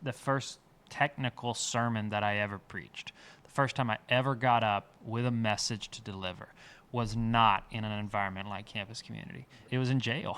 the first technical sermon that I ever preached. The first time I ever got up with a message to deliver was not in an environment like Campus Community. It was in jail.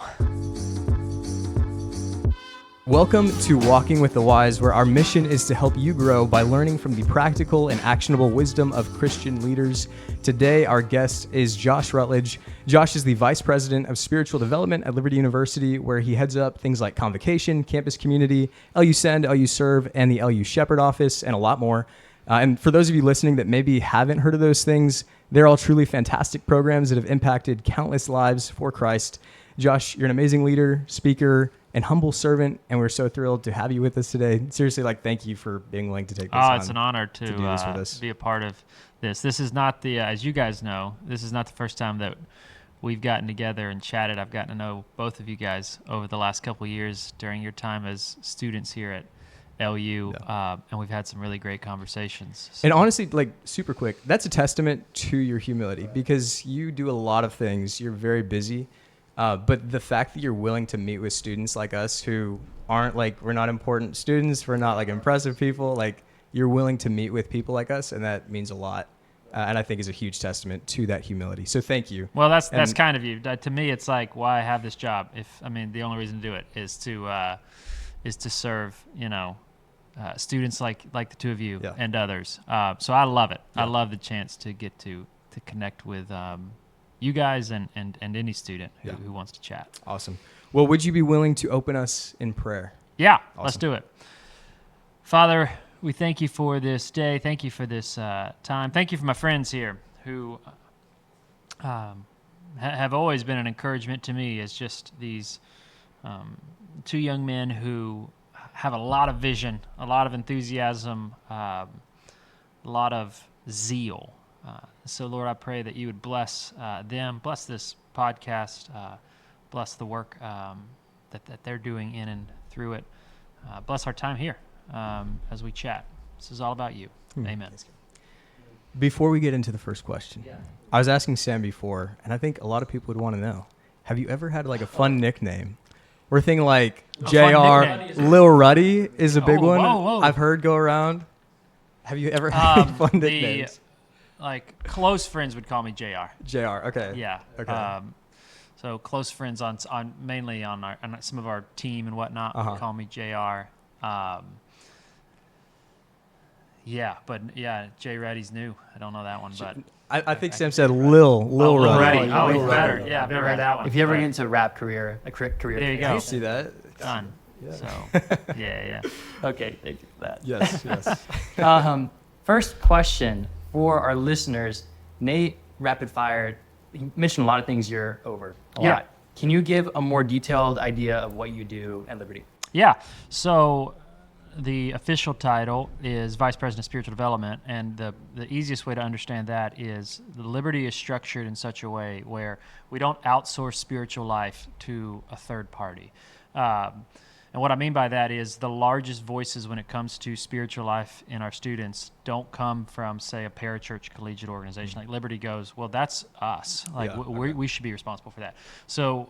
Welcome to Walking with the Wise, where our mission is to help you grow by learning from the practical and actionable wisdom of Christian leaders. Today, our guest is Josh Rutledge. Josh is the Vice President of Spiritual Development at Liberty University, where he heads up things like Convocation, Campus Community, LU Send, LU Serve, and the LU Shepherd Office, and a lot more. And for those of you listening that maybe haven't heard of those things, they're all truly fantastic programs that have impacted countless lives for Christ. Josh, you're an amazing leader, speaker, and humble servant, and we're so thrilled to have you with us today. Seriously, thank you for being willing to take this on. It's an honor to do this with us. Be a part of this. This is not the, as you guys know, this is not the first time that we've gotten together and chatted. I've gotten to know both of you guys over the last couple of years during your time as students here at LU, and we've had some really great conversations. So. And honestly, like super quick, that's a testament to your humility because you do a lot of things. You're very busy. But the fact that you're willing to meet with students like us who aren't like, we're not important students, we're not like impressive people, like you're willing to meet with people like us, and that means a lot. And I think is a huge testament to that humility. So thank you. Well, that's kind of you. To me, it's like why I have this job. The only reason to do it is to serve, students like the two of you and others. So I love it. Yeah. I love the chance to get to connect with you guys and any student who wants to chat. Awesome. Well, would you be willing to open us in prayer? Yeah, awesome. Let's do it. Father, we thank you for this day. Thank you for this time. Thank you for my friends here who have always been an encouragement to me as just these two young men who have a lot of vision, a lot of enthusiasm, a lot of zeal. So, Lord, I pray that you would bless them, bless this podcast, bless the work that they're doing in and through it. Bless our time here as we chat. This is all about you. Amen. Before we get into the first question, I was asking Sam before, and I think a lot of people would want to know, have you ever had like a fun nickname? We're thinking like JR, Lil Ruddy is a big one. Whoa. I've heard go around. Have you ever had any fun nicknames? Like close friends would call me JR. JR, okay. Yeah. Okay. So close friends on mainly on some of our team and whatnot would call me JR. J Reddy's new. I don't know that one, but I think Sam said Lil Ruddy. Oh, he's better. Yeah, I've never heard that one. If you ever get into a rap career, there you go. I see that. Done. Yeah. So yeah. Okay, thank you for that. Yes. First question for our listeners. Nate, rapid fire, you mentioned a lot of things you're over. A lot. Can you give a more detailed idea of what you do at Liberty? Yeah. So the official title is Vice President of Spiritual Development, and the easiest way to understand that is the Liberty is structured in such a way where we don't outsource spiritual life to a third party. And what I mean by that is the largest voices when it comes to spiritual life in our students don't come from, say, a parachurch collegiate organization. Like Liberty goes, well, that's us. Like we should be responsible for that. So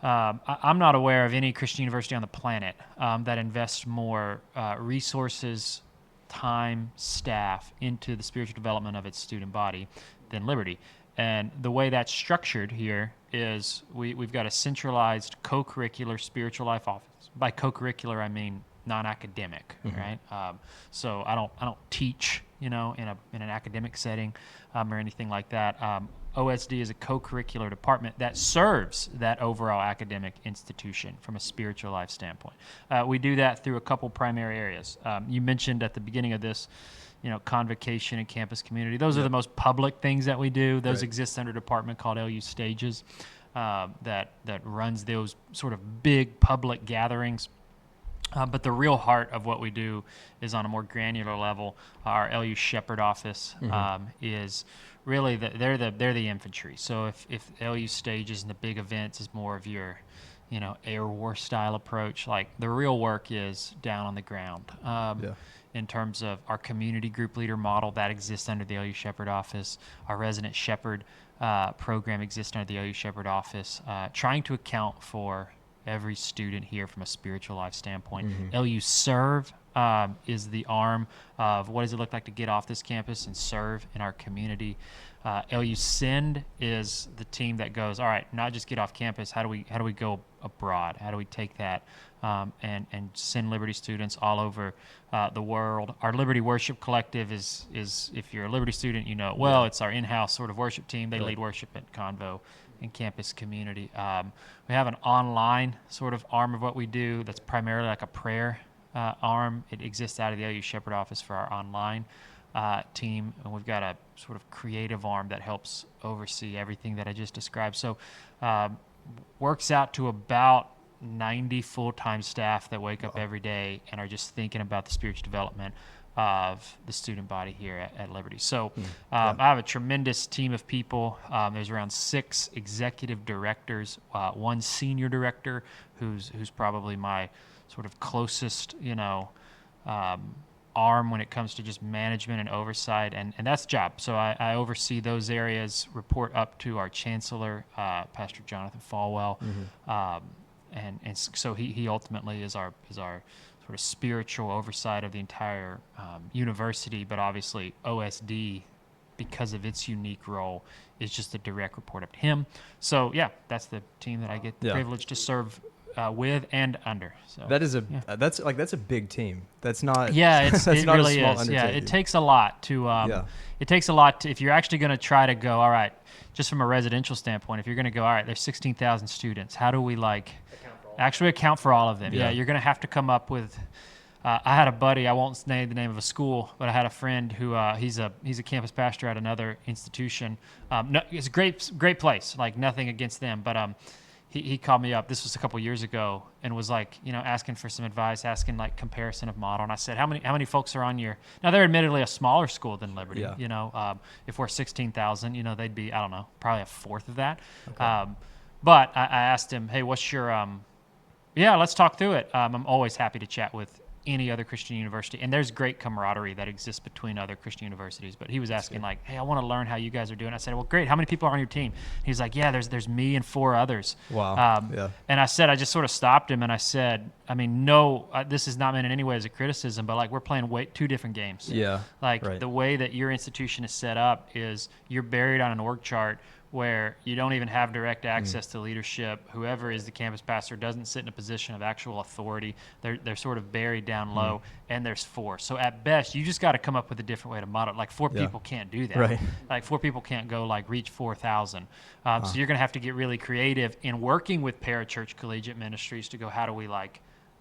I'm not aware of any Christian university on the planet that invests more resources, time, staff into the spiritual development of its student body than Liberty. And the way that's structured here is we've got a centralized co-curricular spiritual life office. By co-curricular, I mean non-academic, right? So I don't teach, in an academic setting or anything like that. OSD is a co-curricular department that serves that overall academic institution from a spiritual life standpoint. We do that through a couple primary areas. You mentioned at the beginning of this, Convocation and Campus Community. Those are the most public things that we do. Those exist under a department called LU Stages that runs those sort of big public gatherings. But the real heart of what we do is on a more granular level. Our LU Shepherd Office is really they're the infantry. So if LU Stages and the big events is more of your air war style approach, like the real work is down on the ground. In terms of our community group leader model that exists under the LU Shepherd Office, our resident shepherd program exists under the LU Shepherd Office, trying to account for every student here from a spiritual life standpoint. LU Serve is the arm of what does it look like to get off this campus and serve in our community. LU Send is the team that goes, all right, not just get off campus. How do we go abroad? How do we take that and send Liberty students all over the world? Our Liberty Worship Collective is if you're a Liberty student, you know it well. It's our in-house sort of worship team. They lead worship at Convo and Campus Community. We have an online sort of arm of what we do that's primarily like a prayer arm. It exists out of the LU Shepherd office for our online team, and we've got a sort of creative arm that helps oversee everything that I just described. So works out to about 90 full-time staff that wake up every day and are just thinking about the spiritual development of the student body here at Liberty. So I have a tremendous team of people. There's around 6 executive directors, 1 senior director who's probably my sort of closest, arm when it comes to just management and oversight, and that's the job. So I oversee those areas, report up to our chancellor, Pastor Jonathan Falwell, and so he ultimately is our sort of spiritual oversight of the entire university, but obviously OSD, because of its unique role, is just a direct report up to him. So yeah, that's the team that I get the privilege to serve with and under. So that is that's a big team. That's not it that's not really a small is. undertaking. Yeah, it takes a lot to it takes a lot to, if you're actually going to try to go, all right, just from a residential standpoint, if you're going to go, all right, there's 16,000 students, how do we actually account for all of them? Yeah, you're going to have to come up with I had a buddy, I won't name the name of a school, but I had a friend who he's a campus pastor at another institution. No, it's a great place, like nothing against them, but he called me up, this was a couple years ago, and was asking for some advice, asking comparison of model. And I said, how many folks are on your, now they're admittedly a smaller school than Liberty, if we're 16,000, they'd be, I don't know, probably a fourth of that. Okay. But I asked him, hey, what's your, let's talk through it. I'm always happy to chat with any other Christian university, and there's great camaraderie that exists between other Christian universities. But he was asking hey, I want to learn how you guys are doing. I said, well, great. How many people are on your team? He's like, yeah, there's me and 4 others. Wow. And I said, I just sort of stopped him and I said, I mean, no, this is not meant in any way as a criticism, but we're playing 2 different games. Yeah. The way that your institution is set up is you're buried on an org chart where you don't even have direct access to leadership. Whoever is the campus pastor doesn't sit in a position of actual authority. They're sort of buried down low, and there's 4. So at best, you just got to come up with a different way to model it. 4 people can't do that. Right. 4 people can't go reach 4,000. So you're going to have to get really creative in working with parachurch collegiate ministries to go, how do we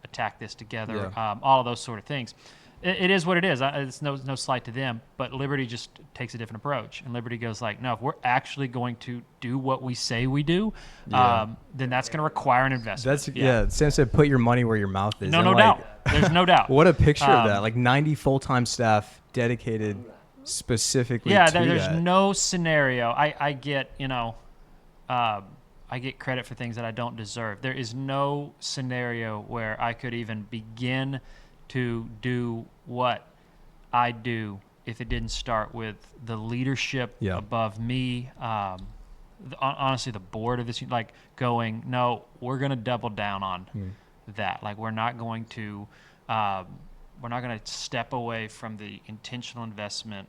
attack this together? All of those sort of things. It is what it is. It's no slight to them, but Liberty just takes a different approach. And Liberty goes no, if we're actually going to do what we say we do, then that's going to require an investment. Sam said, put your money where your mouth is. No doubt. There's no doubt. What a picture of that. 90 full-time staff dedicated specifically to there's that. no scenario. I get, I get credit for things that I don't deserve. There is no scenario where I could even begin to do what I do if it didn't start with the leadership above me, honestly the board of this, going, no, we're going to double down on that. We're not going to step away from the intentional investment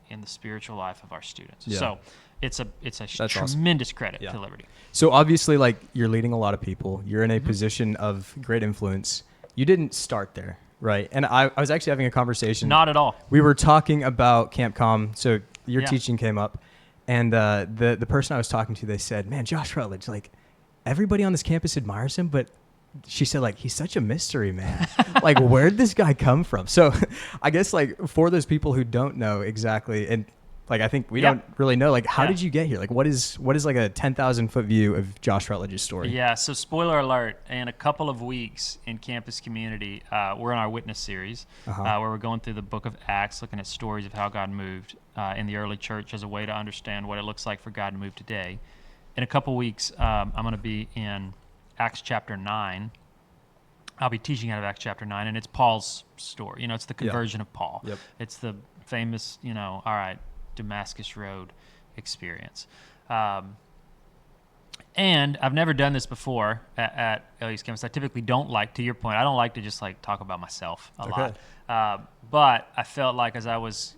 in the spiritual life of our students. So it's a tremendous credit to Liberty. So obviously you're leading a lot of people, you're in a position of great influence. You didn't start there. Right. And I was actually having a conversation. Not at all. We were talking about Camp Com. So your teaching came up. And the person I was talking to, they said, man, Josh Rutledge, everybody on this campus admires him. But she said, he's such a mystery, man. Where'd this guy come from? So I guess for those people who don't know exactly, and I think we don't really know, how did you get here? What is a 10,000 foot view of Josh Rutledge's story? Yeah, so spoiler alert, in a couple of weeks in Campus Community, we're in our witness series, where we're going through the book of Acts, looking at stories of how God moved in the early church as a way to understand what it looks like for God to move today. In a couple weeks, I'm going to be in Acts chapter 9. I'll be teaching out of Acts chapter 9, and it's Paul's story. It's the conversion of Paul. Yep. It's the famous, all right, Damascus Road experience. And I've never done this before at LU's campus. I typically don't to your point, I don't like to just talk about myself a lot. But I felt like as I was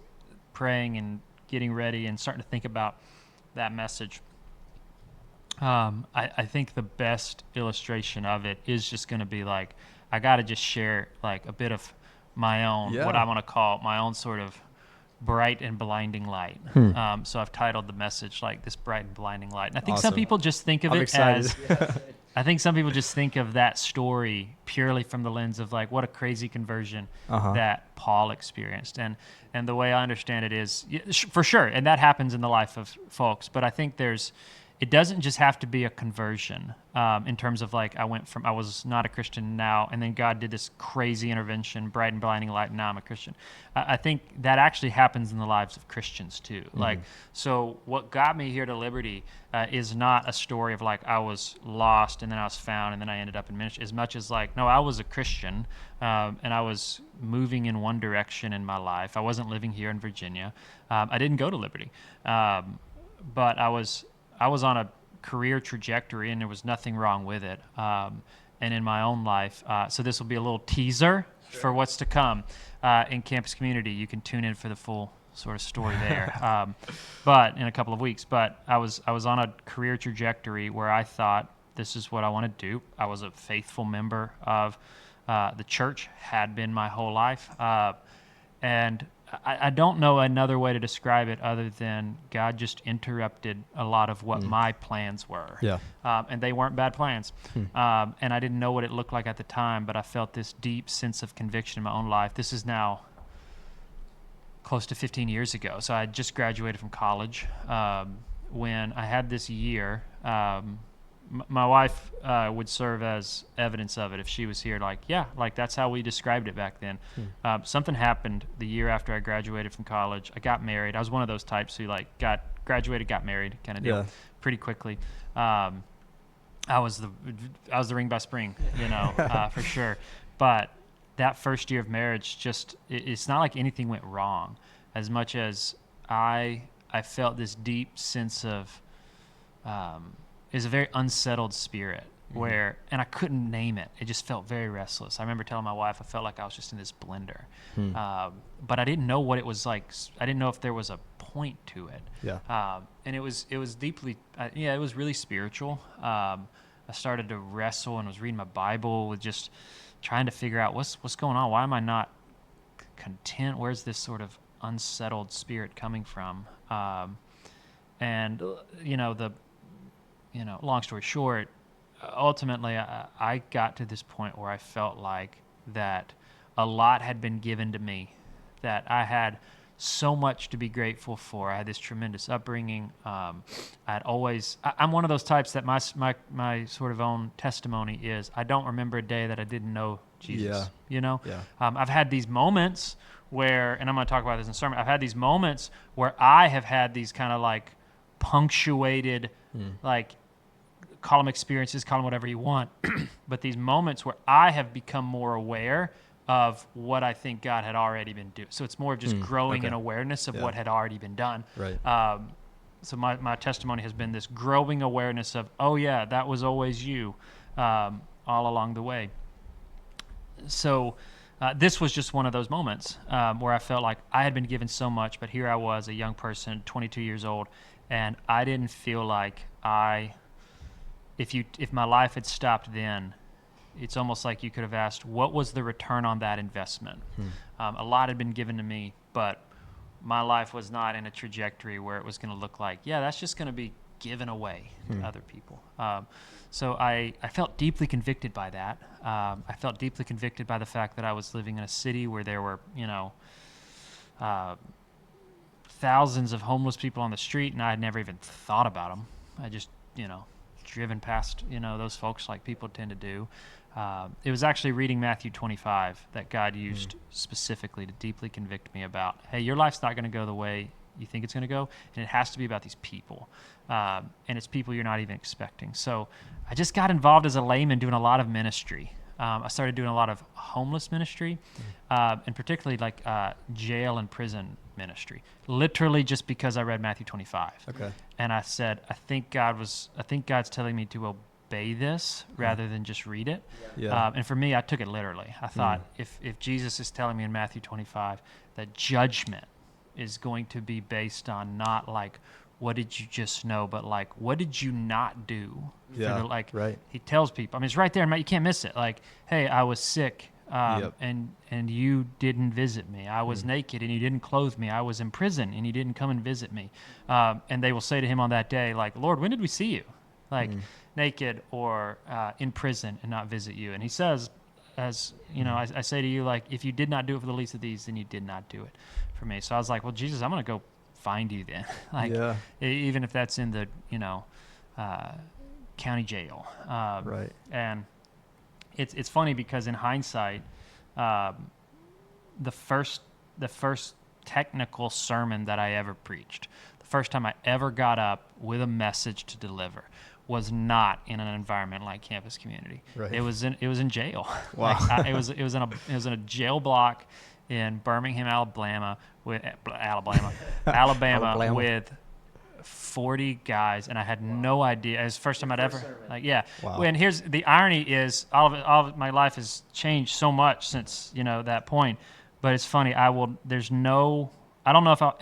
praying and getting ready and starting to think about that message, I think the best illustration of it is just going to be like, I got to just share like a bit of my own, what I want to call my own sort of bright and blinding light. So I've titled the message like this bright and blinding light. And I think some Awesome. people just think of I'm it excited. as, I think some people just think of that story purely from the lens of like, what a crazy conversion that Paul experienced. And the way I understand it is, for sure, and that happens in the life of folks, but I think it doesn't just have to be a conversion in terms of like, I was not a Christian now, and then God did this crazy intervention, bright and blinding light, and now I'm a Christian. I think that actually happens in the lives of Christians too. Like, so what got me here to Liberty is not a story of like, I was lost and then I was found and then I ended up in ministry, as much as like, no, I was a Christian and I was moving in one direction in my life. I wasn't living here in Virginia. I didn't go to Liberty, but I was on a career trajectory, and there was nothing wrong with it. And in my own life, so this will be a little teaser for what's to come in Campus Community. You can tune in for the full sort of story there, but in a couple of weeks. But I was on a career trajectory where I thought, this is what I want to do. I was a faithful member of the church, had been my whole life, and I don't know another way to describe it other than God just interrupted a lot of what my plans were. Yeah. And they weren't bad plans. And I didn't know what it looked like at the time, but I felt this deep sense of conviction in my own life. This is now close to 15 years ago. So I just graduated from college when I had this year. My wife would serve as evidence of it if she was here. Like, yeah, like that's how we described it back then. Something happened the year after I graduated from college. I got married. I was one of those types who like graduated, got married kind of deal pretty quickly. I was the ring by spring, for sure. But that first year of marriage, it's not like anything went wrong, as much as I felt this deep sense of is a very unsettled spirit and I couldn't name it. It just felt very restless. I remember telling my wife I felt like I was just in this blender, but I didn't know what it was like. I didn't know if there was a point to it. And it was deeply, it was really spiritual. I started to wrestle and was reading my Bible with just trying to figure out what's going on. Why am I not content? Where's this sort of unsettled spirit coming from? Long story short, ultimately I got to this point where I felt like that a lot had been given to me, that I had so much to be grateful for. I had this tremendous upbringing. I'm one of those types that my sort of own testimony is I don't remember a day that I didn't know Jesus. I've had these moments where, and I'm going to talk about this in the sermon, I've had these moments where I have had these kind of like punctuated, like call them experiences, call them whatever you want, but these moments where I have become more aware of what I think God had already been doing. So it's more of just growing in awareness of what had already been done. Right. So my testimony has been this growing awareness of, oh yeah, that was always you all along the way. So this was just one of those moments where I felt like I had been given so much, but here I was, a young person, 22 years old, and I didn't feel like if my life had stopped then, it's almost like you could have asked, what was the return on that investment? A lot had been given to me, but my life was not in a trajectory where it was going to look like, yeah, that's just going to be given away to other people. So I felt deeply convicted by that. I felt deeply convicted by the fact that I was living in a city where there were, thousands of homeless people on the street, and I had never even thought about them. I just, driven past, those folks like people tend to do. It was actually reading Matthew 25 that God used specifically to deeply convict me about, hey, your life's not going to go the way you think it's going to go, and it has to be about these people. And it's people you're not even expecting. So I just got involved as a layman doing a lot of ministry. I started doing a lot of homeless ministry, and particularly like jail and prison ministry, literally just because I read Matthew 25. Okay. And I said, I think God's telling me to obey this rather than just read it. Yeah. And for me, I took it literally. I thought if Jesus is telling me in Matthew 25 that judgment is going to be based on not like, what did you just know, but like, what did you not do? Yeah, right. He tells people, I mean, it's right there, you can't miss it. Like, hey, I was sick, and you didn't visit me. I was naked, and you didn't clothe me. I was in prison, and you didn't come and visit me. And they will say to him on that day, like, Lord, when did we see you? Like, naked or in prison and not visit you? And he says, as you know, I say to you, like, if you did not do it for the least of these, then you did not do it for me. So I was like, well, Jesus, I'm going to go find you then. Like, even if that's in the, county jail. Right. And it's funny because in hindsight, the first technical sermon that I ever preached, the first time I ever got up with a message to deliver, was not in an environment like Campus Community. Right. It was in jail. Wow. It was in a jail block in Birmingham, Alabama with 40 guys, and I had no idea. It was the first time I'd ever Wow. And here's the irony: is all of my life has changed so much since that point. But it's funny. I don't know if I'll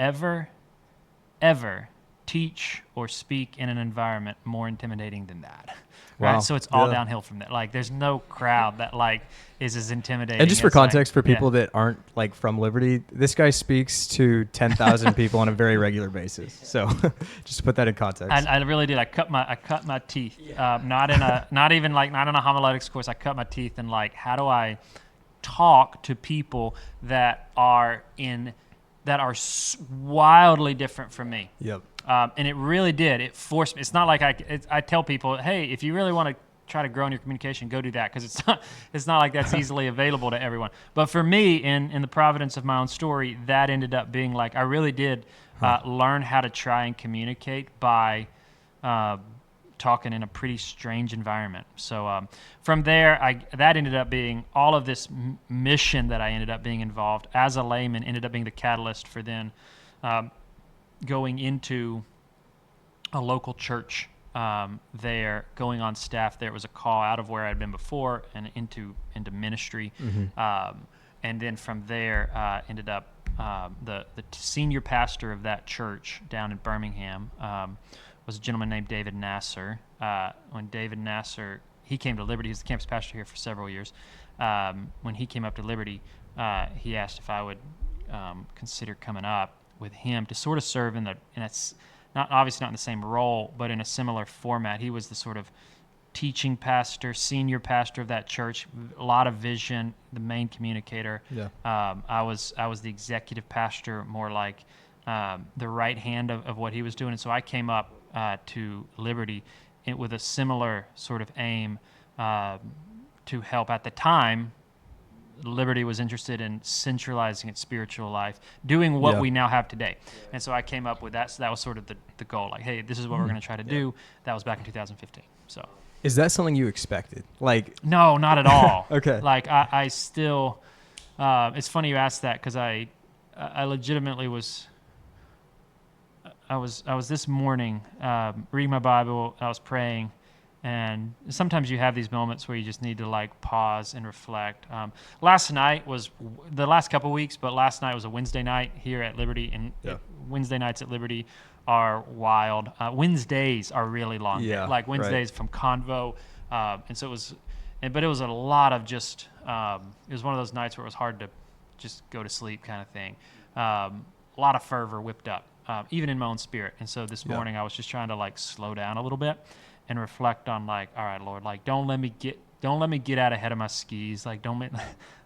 ever teach or speak in an environment more intimidating than that. Wow. Right? So it's all downhill from that. Like, there's no crowd that is as intimidating. And just for as, context, for people that aren't from Liberty, this guy speaks to 10,000 people on a very regular basis. So just to put that in context. I really did. I cut my teeth. Not in a homiletics course. I cut my teeth in how do I talk to people that are wildly different from me. Yep. And it really did. It forced me. It's not like I tell people, hey, if you really want to try to grow in your communication, go do that, because it's not like that's easily available to everyone. But for me, in the providence of my own story, that ended up being I really did learn how to try and communicate by talking in a pretty strange environment. So from there, that ended up being all of this mission that I ended up being involved as a layman, ended up being the catalyst for then going into a local church there, going on staff there. It was a call out of where I'd been before and into ministry. And then from there, ended up the senior pastor of that church down in Birmingham was a gentleman named David Nasser. When David Nasser, he came to Liberty, he was the campus pastor here for several years. When he came up to Liberty, he asked if I would consider coming up with him to sort of serve in it's obviously not in the same role, but in a similar format. He was the sort of teaching pastor, senior pastor of that church, a lot of vision, the main communicator. Yeah. I was the executive pastor, more like the right hand of what he was doing. And so I came up to Liberty with a similar sort of aim to help. At the time, Liberty was interested in centralizing its spiritual life, doing what we now have today. And so I came up with that. So that was sort of the goal. Like, hey, this is what we're going to try to do. That was back in 2015. So is that something you expected? No, not at all. Okay. I still, it's funny you asked that, because I legitimately was this morning reading my Bible. I was praying. And sometimes you have these moments where you just need to pause and reflect. Last night was the last couple of weeks, but last night was a Wednesday night here at Liberty, and Wednesday nights at Liberty are wild. Wednesdays are really long. Yeah, Wednesdays from Convo, and so it was, but it was a lot of just. It was one of those nights where it was hard to just go to sleep, kind of thing. A lot of fervor whipped up, even in my own spirit. And so this morning I was just trying to slow down a little bit and reflect on all right, Lord, don't let me get out ahead of my skis. Don't make,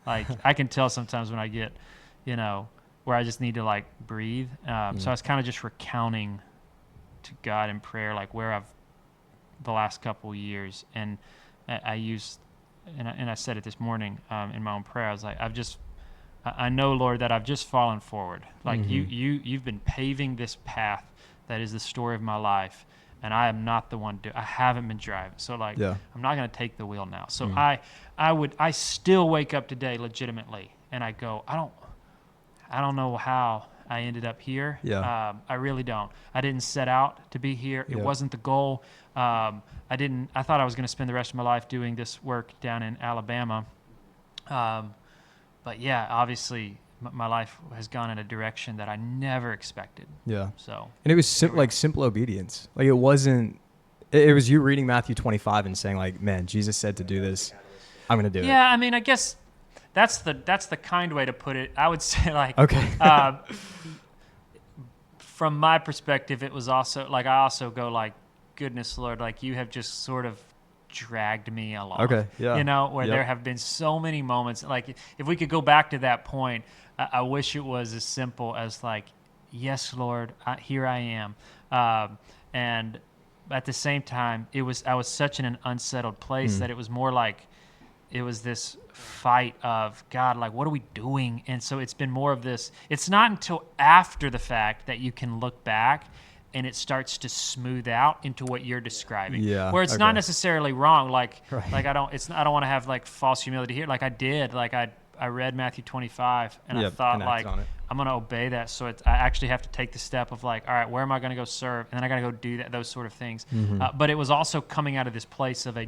I can tell sometimes when I get, where I just need to breathe. So I was kind of just recounting to God in prayer, where I've the last couple of years. And I used, and I said it this morning in my own prayer. I was like, I know, Lord, that I've just fallen forward. You've been paving this path that is the story of my life. And I am not the one I haven't been driving. So I'm not going to take the wheel now. So I still wake up today legitimately, and I go, I don't know how I ended up here. Yeah. I really don't. I didn't set out to be here. It Yep. wasn't the goal. I thought I was going to spend the rest of my life doing this work down in Alabama. But yeah, obviously my life has gone in a direction that I never expected. Yeah. So, And it was simple obedience. Like it wasn't, it was you reading Matthew 25 and saying like, man, Jesus said to do this. I'm going to do it. yeah, I mean, I guess that's the kind way to put it. I would say like, Okay. from my perspective, it was also like, I also go like, goodness, Lord, like you have just sort of dragged me along. Okay, yeah. You know, where Yep. there have been so many moments. Like if we could go back to that point, I wish it was as simple as like, yes, Lord, here I am. And at the same time, I was such in an unsettled place that it was more like, it was this fight of God, like, what are we doing? And so it's been more of this. It's not until after the fact that you can look back and it starts to smooth out into what you're describing. Yeah, Where it's okay. not necessarily wrong. Like, Right. like I don't want to have like false humility here. Like I did. Like I read Matthew 25 and I Yep, thought and like, acted on it. I'm going to obey that. So I actually have to take the step of like, all right, where am I going to go serve? And then I got to go do that, those sort of things. But it was also coming out of this place of a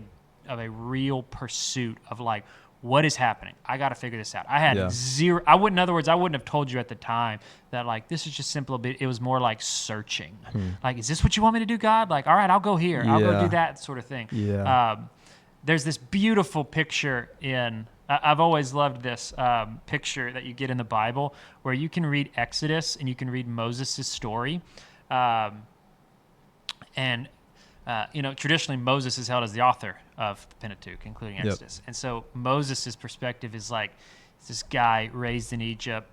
real pursuit of like, what is happening? I got to figure this out. I had Yeah. zero. In other words, I wouldn't have told you at the time that like, this is just simple. But it was more like searching. Like, is this what you want me to do, God? Like, all right, I'll go here. I'll go Yeah. do that sort of thing. Yeah. There's this beautiful picture I've always loved this picture that you get in the Bible where you can read Exodus and you can read Moses' story. Traditionally Moses is held as the author of the Pentateuch, including Yep. Exodus. And so Moses' perspective is like this guy raised in Egypt,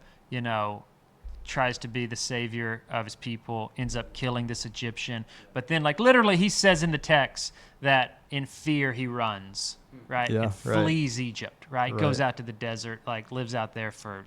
tries to be the savior of his people, ends up killing this Egyptian. But then like literally he says in the text that in fear he runs, right? Yeah, and right. flees Egypt, right? Right. Goes out to the desert, like lives out there for,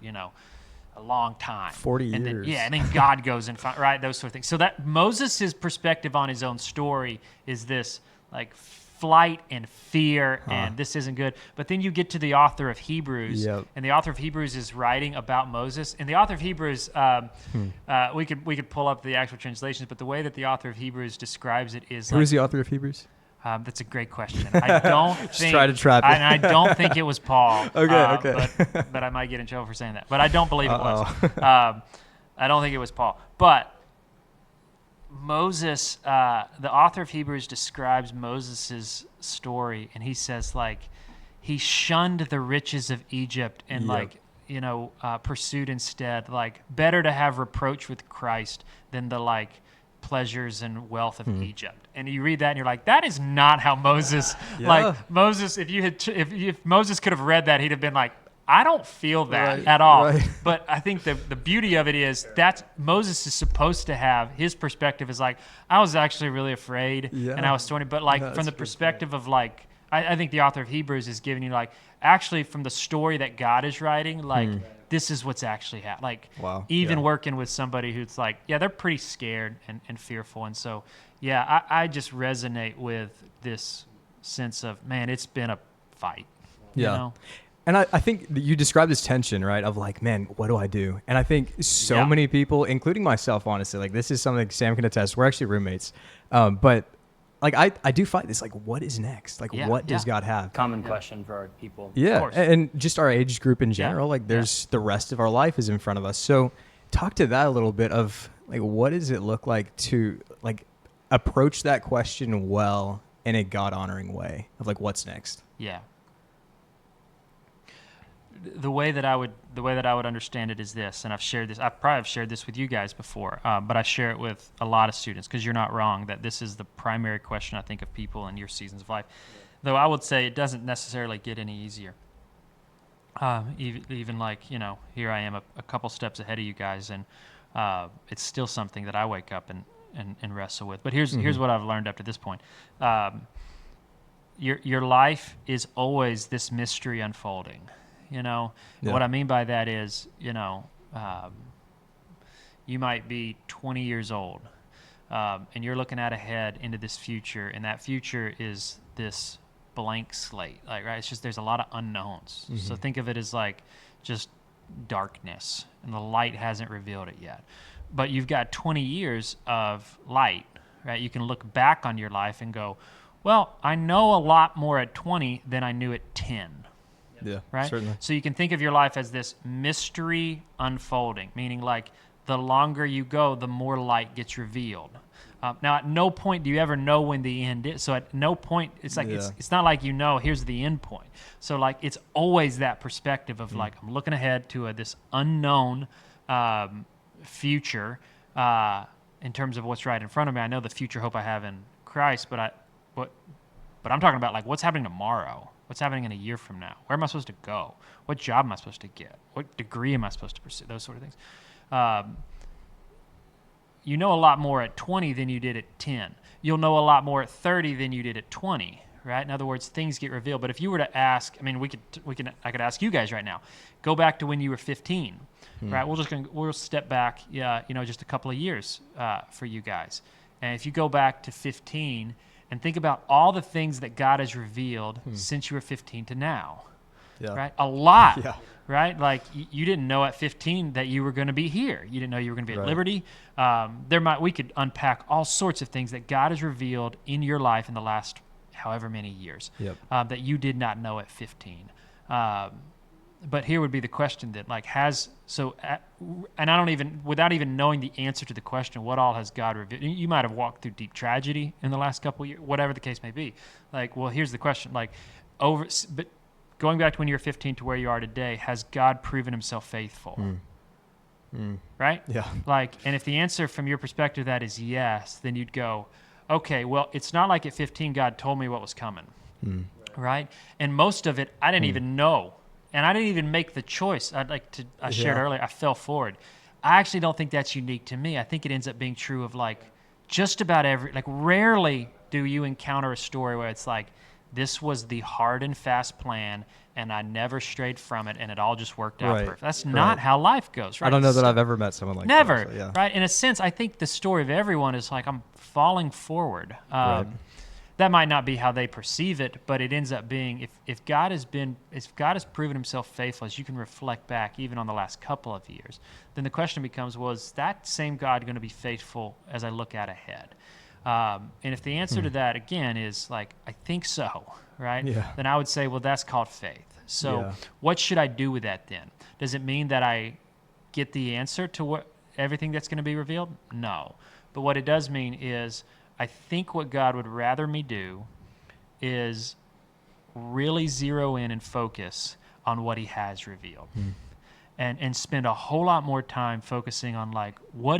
a long time. 40 and years. And then God goes and finds, right? Those sort of things. So that Moses' perspective on his own story is this like flight and fear and this isn't good. But then you get to the author of Hebrews, Yep. and the author of Hebrews is writing about Moses. And the author of Hebrews, we could pull up the actual translations, but the way that the author of Hebrews describes it is Who like, is the author of Hebrews? that's a great question. I don't think. try to trap it. And I don't think it was Paul. Okay. But I might get in trouble for saying that. But I don't believe it was. Uh-oh. I don't think it was Paul. But Moses, the author of Hebrews describes Moses' story, and he says like he shunned the riches of Egypt and Yep. pursued instead like better to have reproach with Christ than the like pleasures and wealth of Egypt. And you read that and you're like, that is not how Moses Yeah. like Moses. If Moses could have read that, he'd have been like, I don't feel that Right, at all. right. But I think the beauty of it is that Moses is supposed to have his perspective is like, I was actually really afraid Yeah. and I was torn. But like Yeah, from that's the a good perspective of like, I think the author of Hebrews is giving you like, actually from the story that God is writing, like this is what's actually happening. Like Wow, even yeah. working with somebody who's like, yeah, they're pretty scared and fearful. And so, yeah, I just resonate with this sense of, man, it's been a fight. Yeah. You know? And I think that you described this tension, right? Of like, man, what do I do? And I think so Yeah. many people, including myself, honestly, like this is something Sam can attest. We're actually roommates. But like, I do fight this, like, what is next? Like, Yeah, what does yeah. God have? Common question for our people. Yeah. course. And just our age group in general, like there's the rest of our life is in front of us. So talk to that a little bit of like, what does it look like to like approach that question well in a God honoring way of like, what's next? Yeah. The way that I would understand it is this, and I've probably have shared this with you guys before, but I share it with a lot of students because you're not wrong that this is the primary question I think of people in your seasons of life. Though I would say it doesn't necessarily get any easier. Even like, here I am a couple steps ahead of you guys, and it's still something that I wake up and wrestle with. But here's what I've learned up to this point. Your life is always this mystery unfolding. Yeah. What I mean by that is, you might be 20 years old, and you're looking out ahead into this future, and that future is this blank slate, like, right? It's just, there's a lot of unknowns. So think of it as like just darkness, and the light hasn't revealed it yet. But you've got 20 years of light, right? You can look back on your life and go, well, I know a lot more at 20 than I knew at 10. Yeah, Right? certainly. So you can think of your life as this mystery unfolding, meaning like the longer you go, the more light gets revealed. Now, at no point do you ever know when the end is. So at no point, it's like it's not like here's the end point. So like it's always that perspective of like I'm looking ahead to this unknown future in terms of what's right in front of me. I know the future hope I have in Christ, but I'm talking about like what's happening tomorrow. What's happening in a year from now? Where am I supposed to go? What job am I supposed to get? What degree am I supposed to pursue? Those sort of things. You know a lot more at 20 than you did at 10. You'll know a lot more at 30 than you did at 20, right? In other words, things get revealed. But if you were to ask, I mean, I could ask you guys right now. Go back to when you were 15, right? We'll step back, just a couple of years for you guys. And if you go back to 15 and think about all the things that God has revealed since you were 15 to now, right? A lot. Yeah. Right? Like you didn't know at 15 that you were going to be here. You didn't know you were going to be at Liberty. We could unpack all sorts of things that God has revealed in your life in the last however many years that you did not know at 15. But here would be the question that without even knowing the answer to the question, what all has God revealed? You might have walked through deep tragedy in the last couple of years, whatever the case may be. Like, well, here's the question: but going back to when you were 15 to where you are today, has God proven himself faithful? Right? Yeah. And if the answer from your perspective that is yes, then you'd go, okay, well, it's not like at 15 God told me what was coming. Right? And most of it I didn't even know. And I didn't even make the choice. I shared earlier, I fell forward. I actually don't think that's unique to me. I think it ends up being true of just about rarely do you encounter a story where it's like, this was the hard and fast plan, and I never strayed from it, and it all just worked out perfect. That's not how life goes, right? I don't know that I've ever met someone like never, that. Never, right? In a sense, I think the story of everyone is like I'm falling forward. That might not be how they perceive it, but it ends up being if God has proven himself faithful, as you can reflect back even on the last couple of years, then the question becomes, was that same God going to be faithful as I look out ahead? And if the answer to that, again, is I think so, right? Yeah. Then I would say, well, that's called faith. So what should I do with that then? Does it mean that I get the answer to everything that's going to be revealed? No. But what it does mean is I think what God would rather me do is really zero in and focus on what he has revealed. And spend a whole lot more time focusing on what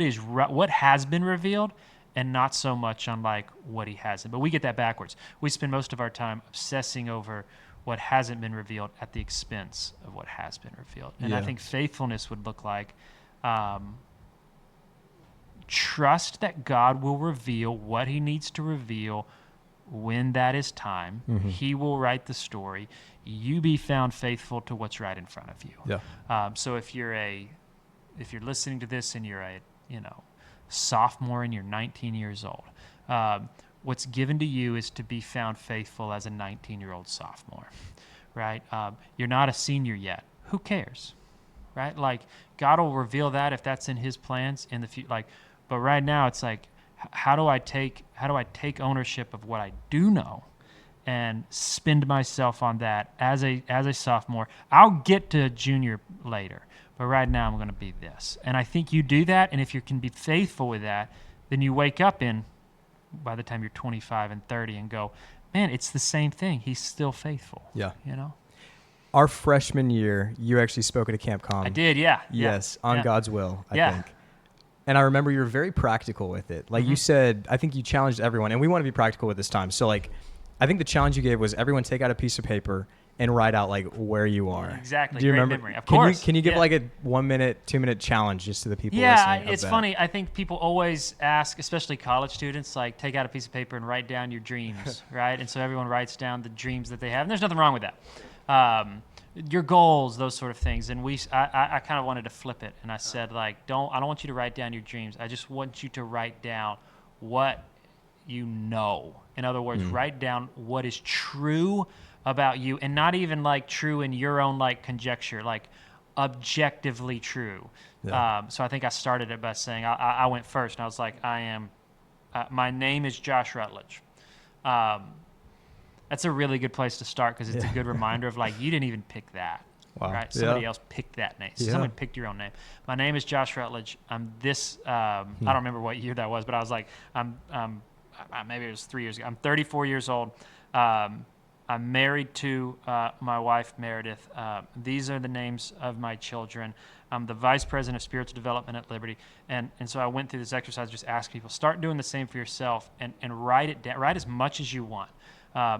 has been revealed, and not so much on what he hasn't. But we get that backwards. We spend most of our time obsessing over what hasn't been revealed at the expense of what has been revealed. And I think faithfulness would look like trust that God will reveal what he needs to reveal when that is time. He will write the story. You be found faithful to what's right in front of you. So if you're listening to this and you're a sophomore and you're 19 years old, what's given to you is to be found faithful as a 19-year-old sophomore, right? You're not a senior yet. Who cares, right? God will reveal that if that's in his plans in the future. But right now it's how do I take ownership of what I do know and spend myself on that as a sophomore? I'll get to junior later, but right now I'm going to be this. And I think you do that, and if you can be faithful with that, then you wake up by the time you're 25 and 30 and go, man, it's the same thing. He's still faithful. Yeah. Our freshman year, you actually spoke at a Camp Com. I did, yeah. Yes, on God's will, I think. And I remember you were very practical with it. You said, I think you challenged everyone, and we want to be practical with this time. So I think the challenge you gave was everyone take out a piece of paper and write out where you are. Exactly. Do you Great remember? Memory. Of course. Can you give a 1 minute, 2 minute challenge just to the people listening? Yeah, it's funny. I think people always ask, especially college students, take out a piece of paper and write down your dreams, right? And so everyone writes down the dreams that they have, and there's nothing wrong with that. Your goals, those sort of things. And I kind of wanted to flip it, and I said, I don't want you to write down your dreams. I just want you to write down what you know. In other words, write down what is true about you, and not even true in your own conjecture. objectively true. Yeah. So I think I started it by saying I went first, and I was like, my name is Josh Rutledge. That's a really good place to start because it's a good reminder of like, you didn't even pick that. Wow. Right? Somebody Yeah. else picked that name. So Yeah. someone picked your own name. My name is Josh Rutledge. I'm this, I don't remember what year that was, but I was like, maybe it was 3 years ago. I'm 34 years old. I'm married to my wife, Meredith. These are the names of my children. I'm the vice president of spiritual development at Liberty. And so I went through this exercise, just ask people, start doing the same for yourself and write it down. Write as much as you want.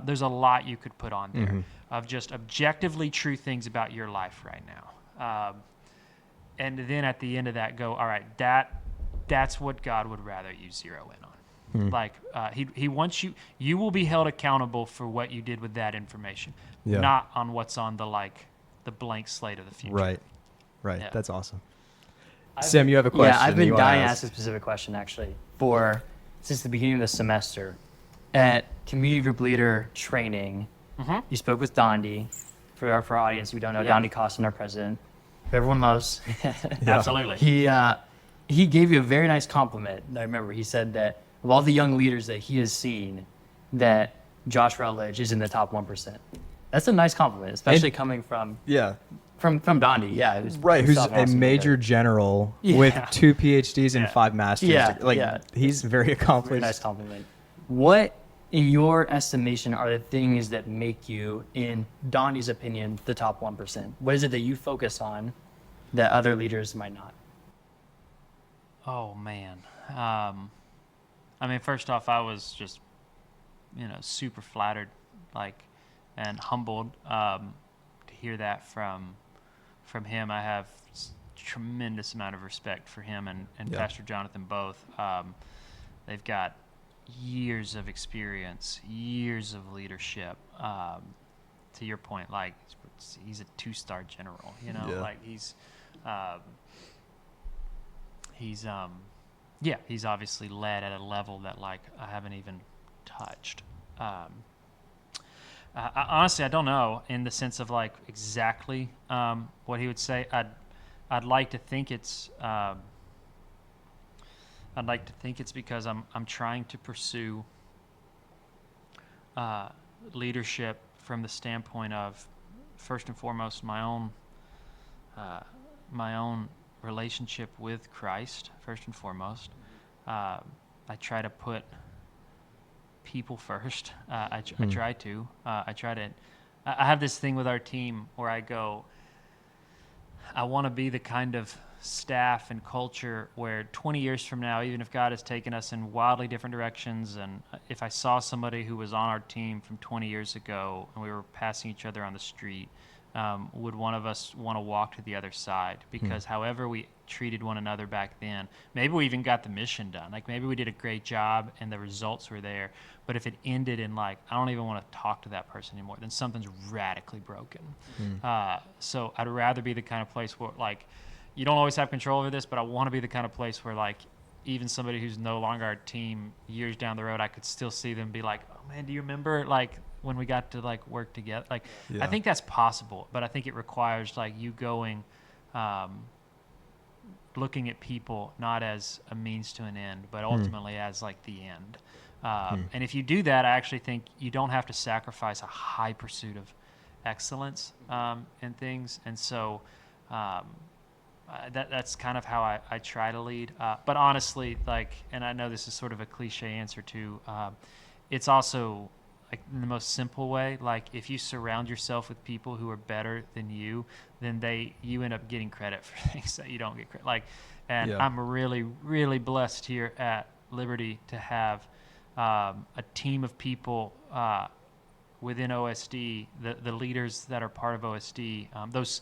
There's a lot you could put on there of just objectively true things about your life right now. And then at the end of that, go, all right, that's what God would rather you zero in on. Like he wants you will be held accountable for what you did with that information, not on what's on the blank slate of the future. Right. Yeah. That's awesome. Sam, you have a question. Yeah, I've been you wanna dying to ask. ask a specific question actually since the beginning of the semester. At community group leader training, you spoke with Dondi. For our audience who don't know, Dondi Costin, our president, who everyone loves. Absolutely. He gave you a very nice compliment. I remember he said that of all the young leaders that he has seen, that Josh Rutledge is in the top 1%. That's a nice compliment, especially coming from Dondi. Yeah, Who's a major general with 2 PhDs and 5 masters. He's very accomplished. Very nice compliment. What, in your estimation, are the things that make you, in Dondi's opinion, the top 1%? What is it that you focus on that other leaders might not? Oh man. I mean, first off, I was just, super flattered, and humbled to hear that from him. I have tremendous amount of respect for him and Pastor Jonathan both. They've got years of experience, years of leadership. To your point, he's a 2-star general. He's obviously led at a level that I haven't even touched. Honestly, I don't know in the sense of exactly what he would say. I'd like to think it's because I'm trying to pursue leadership from the standpoint of, first and foremost, my own relationship with Christ. First and foremost, I try to put people first. I try to. I have this thing with our team where I go, I want to be the kind of staff and culture where 20 years from now, even if God has taken us in wildly different directions, and if I saw somebody who was on our team from 20 years ago and we were passing each other on the street, would one of us want to walk to the other side? Because however we treated one another back then, maybe we even got the mission done. Maybe we did a great job and the results were there. But if it ended in I don't even want to talk to that person anymore, then something's radically broken. So I'd rather be the kind of place where you don't always have control over this, but I want to be the kind of place where even somebody who's no longer our team years down the road, I could still see them be like, oh man, do you remember when we got to work together? I think that's possible, but I think it requires you going, looking at people not as a means to an end, but ultimately as the end. And if you do that, I actually think you don't have to sacrifice a high pursuit of excellence in things. And so that's kind of how I try to lead. But honestly, and I know this is sort of a cliche answer too, it's also in the most simple way, if you surround yourself with people who are better than you, then you end up getting credit for things that you don't get credit. I'm really, really blessed here at Liberty to have a team of people within OSD, the leaders that are part of OSD, those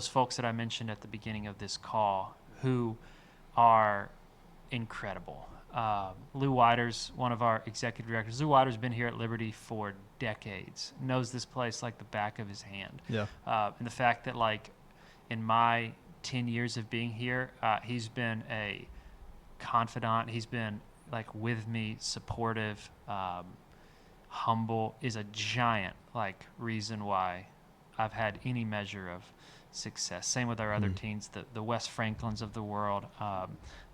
folks that I mentioned at the beginning of this call, who are incredible. Lou Wider's one of our executive directors. Lou Wider's been here at Liberty for decades, knows this place like the back of his hand. And the fact that in my 10 years of being here, he's been a confidant. He's been with me, supportive, humble, is a giant reason why I've had any measure of success. Same with our other teens, the Wes Franklins of the world,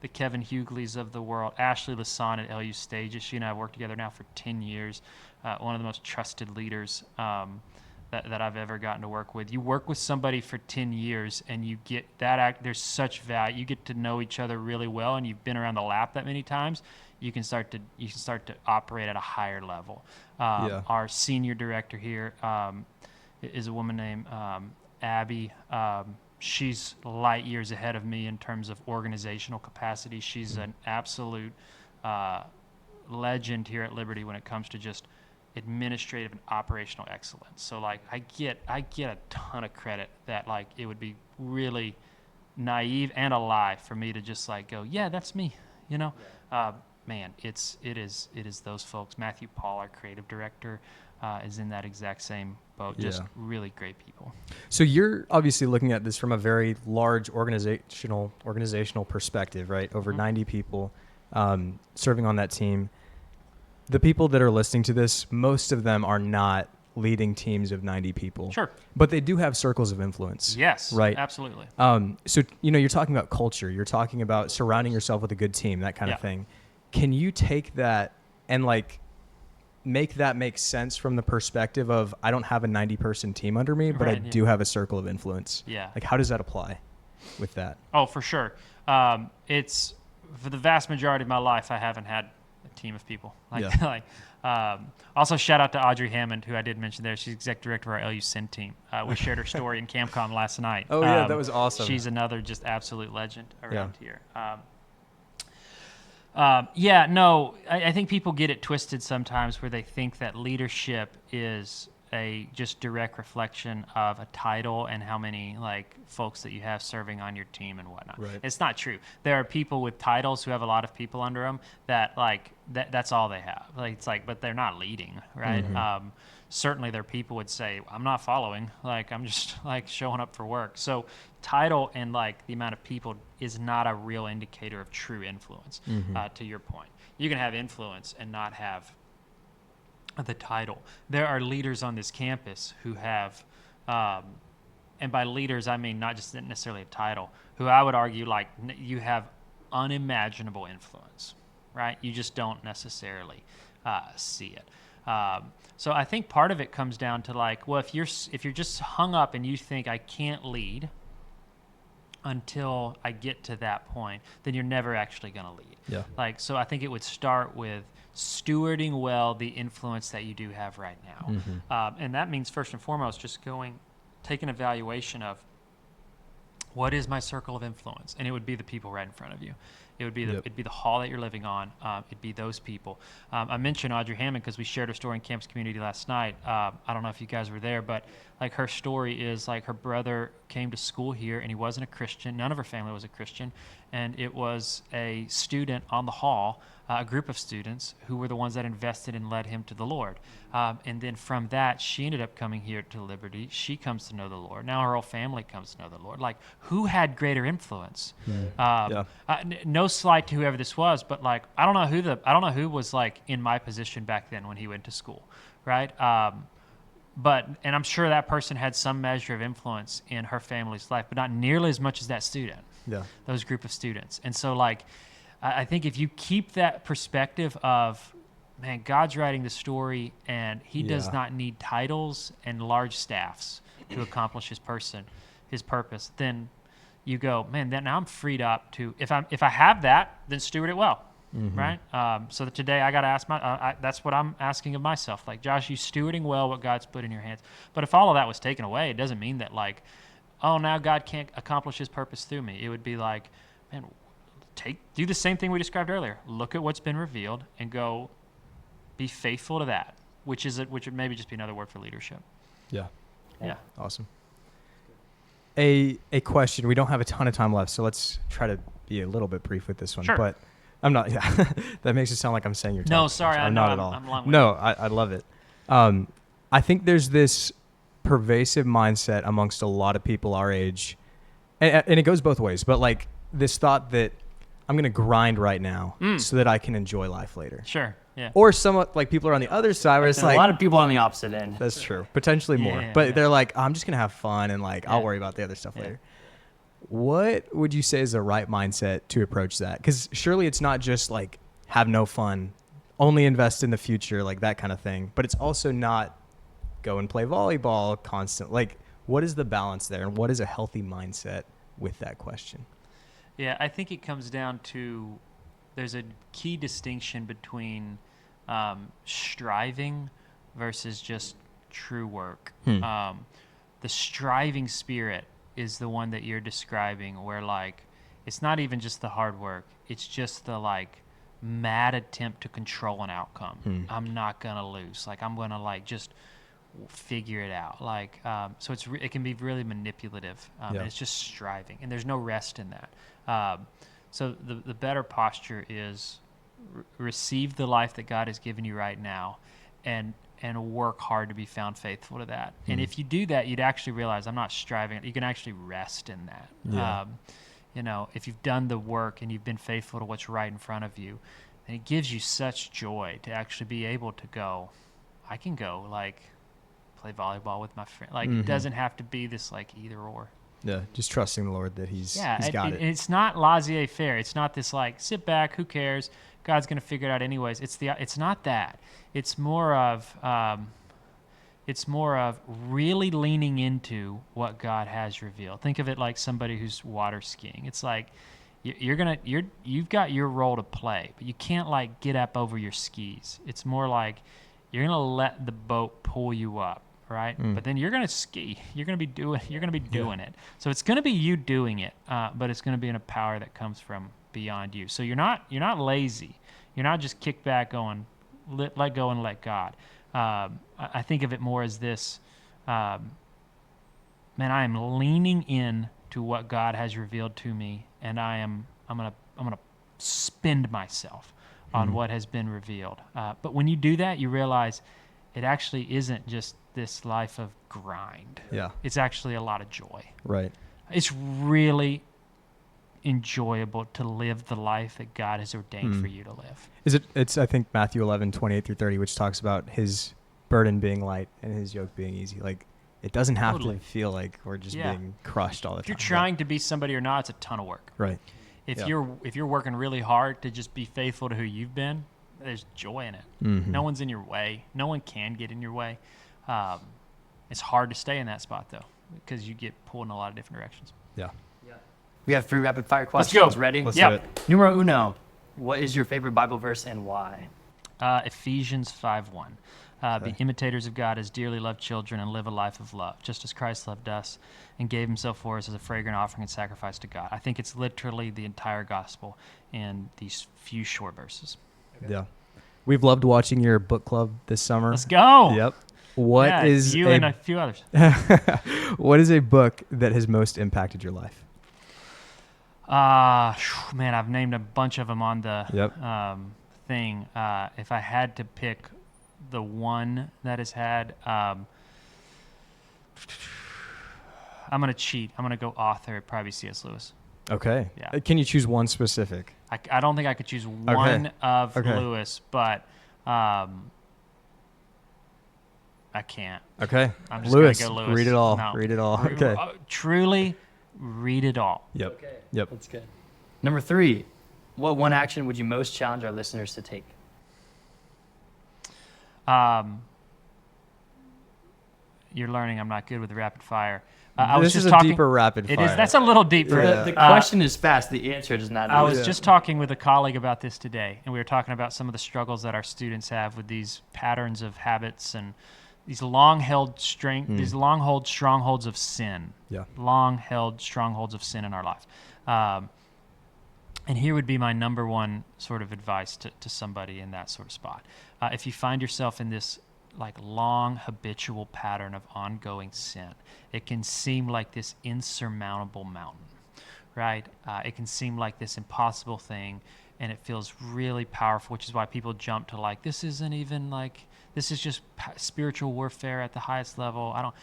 the Kevin Hugleys of the world, Ashley Lasan at LU Stages. She and I have worked together now for 10 years. One of the most trusted leaders that I've ever gotten to work with. You work with somebody for 10 years and you get that there's such value. You get to know each other really well, and you've been around the lap that many times. You can start to operate at a higher level. Our senior director here is a woman named Abby. She's light years ahead of me in terms of organizational capacity. She's an absolute legend here at Liberty when it comes to just administrative and operational excellence. So like I get a ton of credit that like it would be really naive and a lie for me to just like go, yeah, that's me, you know. Man, it is those folks. Matthew Paul, our creative director, is in that exact same boat. Just really great people. So you're obviously looking at this from a very large organizational perspective, right? Over 90 people serving on that team. The people that are listening to this, most of them are not leading teams of 90 people. Sure. But they do have circles of influence. Yes. Right. Absolutely. So, you're talking about culture. You're talking about surrounding yourself with a good team, that kind of thing. Can you take that and like make that make sense from the perspective of I don't have a 90-person team under me, but I do have a circle of influence? Yeah. Like how does that apply with that? Oh, for sure. It's for the vast majority of my life, I haven't had a team of people. Also, shout out to Audrey Hammond, who I did mention there. She's exec director of our LU Sin team. We shared her story in CampCon last night. Oh, yeah, that was awesome. She's another just absolute legend around here. I think people get it twisted sometimes where they think that leadership is a just direct reflection of a title and how many like folks that you have serving on your team and whatnot. Right. It's not true. There are people with titles who have a lot of people under them that like that's all they have. Like it's like, but they're not leading, right? Certainly, their people would say, "I'm not following. Like I'm just like showing up for work." So title and like the amount of people is not a real indicator of true influence. To your point, you can have influence and not have the title. There are leaders on this campus who have, and by leaders I mean not just necessarily a title, who I would argue like you have unimaginable influence, right? You just don't necessarily see it. So I think part of it comes down to like, well, if you're just hung up and you think I can't lead until I get to that point, then you're never actually going to lead. Yeah. Like, so I think it would start with stewarding well the influence that you do have right now. And that means first and foremost, just take an evaluation of what is my circle of influence? And it would be the people right in front of you. It would be it'd be the hall that you're living on. It'd be those people. I mentioned Audrey Hammond because we shared her story in Campus Community last night. I don't know if you guys were there, but like her story is like her brother came to school here and he wasn't a Christian. None of her family was a Christian. And it was a student on the hall, a group of students who were the ones that invested and led him to the Lord. And then from that, she ended up coming here to Liberty. She comes to know the Lord. Now her whole family comes to know the Lord. Like, who had greater influence? No slight to whoever this was, but like, I don't know who was like in my position back then when he went to school, right? And I'm sure that person had some measure of influence in her family's life, but not nearly as much as that student. Yeah. Those group of students. And so like, I think if you keep that perspective of, man, God's writing the story and he does not need titles and large staffs to accomplish his purpose, then you go, man, now I'm freed up to, if I have that, then steward it well. Right? So that today I got to ask that's what I'm asking of myself. Like, Josh, you stewarding well what God's put in your hands. But if all of that was taken away, it doesn't mean that like, oh, now God can't accomplish his purpose through me. It would be like, man, do the same thing we described earlier. Look at what's been revealed and go be faithful to that, which would maybe just be another word for leadership. Yeah. Awesome. A question. We don't have a ton of time left, so let's try to be a little bit brief with this one. Sure. But I'm not. Yeah, that makes it sound like I'm saying you're. No, sorry, I'm not at all. I'm long-winded. No, I love it. I think there's this pervasive mindset amongst a lot of people our age, and it goes both ways. But like this thought that I'm going to grind right now so that I can enjoy life later. Sure. Yeah. Or somewhat like people are on the other side where it's There's like, a lot of people on the opposite end. that's true, potentially more, Yeah, but yeah. they're like, I'm just gonna have fun and like I'll Yeah. worry about the other stuff Yeah. later. What would you say is the right mindset to approach that? Because surely it's not just like have no fun, only invest in the future, like that kind of thing. But it's also not go and play volleyball constant. Like, what is the balance there, and what is a healthy mindset with that question? Yeah, I think it comes down to there's a key distinction between striving versus just true work. The striving spirit is the one that you're describing, where like it's not even just the hard work; it's just the like mad attempt to control an outcome. I'm not gonna lose. Like I'm gonna like just figure it out. Like so, it can be really manipulative. And it's just striving, and there's no rest in that. So the better posture is receive the life that God has given you right now, and work hard to be found faithful to that. And if you do that, you'd actually realize I'm not striving. You can actually rest in that. Yeah. You know, if you've done the work and you've been faithful to what's right in front of you, then it gives you such joy to actually be able to go, I can go like play volleyball with my friend. Like it doesn't have to be this like either or. Yeah, just trusting the Lord that he's got it. It's not laissez-faire. It's not this like sit back, who cares? God's gonna figure it out anyways. It's not that. It's more of really leaning into what God has revealed. Think of it like somebody who's water skiing. It's like you've got your role to play, but you can't like get up over your skis. It's more like you're gonna let the boat pull you up. Right, but then you're gonna ski. You're gonna be doing it. So it's gonna be you doing it, but it's gonna be in a power that comes from beyond you. So you're not lazy. You're not just kick back going, let go and let God. I think of it more as this. Man, I am leaning in to what God has revealed to me, and I'm gonna spend myself on what has been revealed. But when you do that, you realize it actually isn't just this life of grind. Yeah. It's actually a lot of joy. Right. It's really enjoyable to live the life that God has ordained for you to live. It's I think Matthew 11:28-30, which talks about his burden being light and his yoke being easy. Like it doesn't have Totally. to feel like we're just being crushed all the If time. you're trying to be somebody or not, it's a ton of work. Right. If you're working really hard to just be faithful to who you've been, there's joy in it. No one's in your way. No one can get in your way. It's hard to stay in that spot though, because you get pulled in a lot of different directions. Yeah. We have 3 rapid fire Let's questions. go. Ready? Let's Yep. do it. Numero uno. What is your favorite Bible verse and why? Ephesians 5:1. Be imitators of God as dearly loved children and live a life of love, just as Christ loved us and gave himself for us as a fragrant offering and sacrifice to God. I think it's literally the entire gospel in these few short verses. Yeah. We've loved watching your book club this summer. Let's go. Yep. What is you and a few others? what is a book that has most impacted your life? Man, I've named a bunch of them on the thing. If I had to pick the one that has had, I'm going to cheat. I'm going to go author. It'd probably be C.S. Lewis. Okay. Yeah. Can you choose one specific? I don't think I could choose one of Lewis, but I can't. Okay. I'm just Lewis, gonna go Lewis. read it all. No. Read it all. Okay. Truly, read it all. Yep. Okay. Yep. That's good. Number 3. What one action would you most challenge our listeners to take? You're learning I'm not good with the rapid fire. This is a deeper rapid fire. It is. That's a little deeper. Yeah. The question is fast. The answer does not. I was just talking with a colleague about this today, and we were talking about some of the struggles that our students have with these patterns of habits and these long-held strongholds of sin. Yeah. Long-held strongholds of sin in our life. And here would be my number one sort of advice to somebody in that sort of spot. If you find yourself in this like long habitual pattern of ongoing sin, it can seem like this insurmountable mountain, right? It can seem like this impossible thing, and it feels really powerful, which is why people jump to like, this isn't even like, this is just spiritual warfare at the highest level.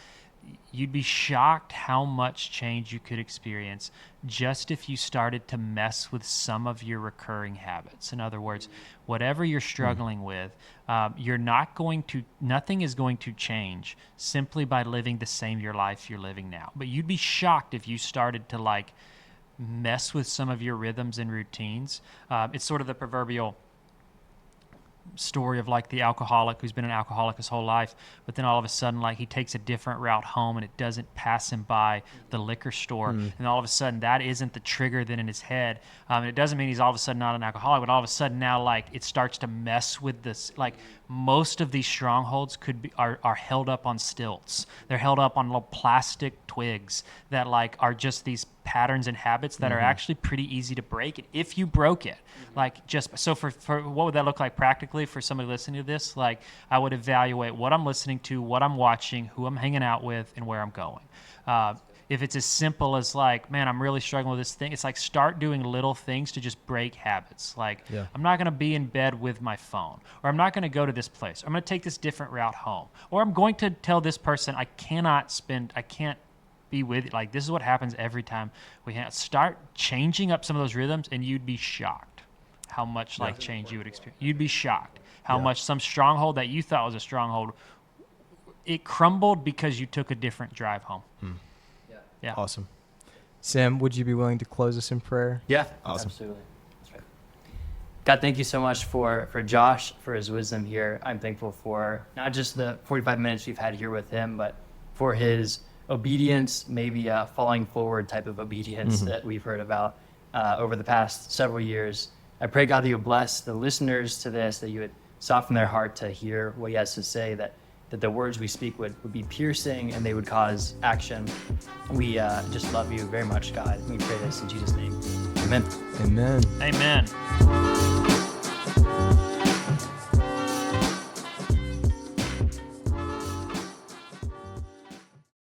you'd be shocked how much change you could experience just if you started to mess with some of your recurring habits. In other words, whatever you're struggling with, nothing is going to change simply by living the same your life you're living now. But you'd be shocked if you started to like mess with some of your rhythms and routines. It's sort of the proverbial story of like the alcoholic who's been an alcoholic his whole life, but then all of a sudden like he takes a different route home and it doesn't pass him by the liquor store, and all of a sudden that isn't the trigger then in his head. It doesn't mean he's all of a sudden not an alcoholic, but all of a sudden now like it starts to mess with this. Like most of these strongholds are held up on stilts. They're held up on little plastic twigs that like are just these patterns and habits that are actually pretty easy to break. And if you broke it, like just so for what would that look like practically for somebody listening to this? Like I would evaluate what I'm listening to, what I'm watching, who I'm hanging out with, and where I'm going. If it's as simple as like, man, I'm really struggling with this thing, it's like start doing little things to just break habits. Like I'm not going to be in bed with my phone, or I'm not going to go to this place. I'm going to take this different route home, or I'm going to tell this person I can't be with. Like this is what happens every time we start changing up some of those rhythms, and you'd be shocked how much like change you would experience. You'd be shocked how much some stronghold that you thought was a stronghold, it crumbled because you took a different drive home. Yeah. Awesome. Sam, would you be willing to close us in prayer? Yeah, Awesome. absolutely. That's right. God, thank you so much for Josh, for his wisdom here. I'm thankful for not just the 45 minutes we've had here with him, but for his obedience, maybe a falling forward type of obedience that we've heard about over the past several years. I pray, God, that you would bless the listeners to this, that you would soften their heart to hear what he has to say, that the words we speak would be piercing and they would cause action. We just love you very much, God. We pray this in Jesus' name. Amen. Amen. Amen.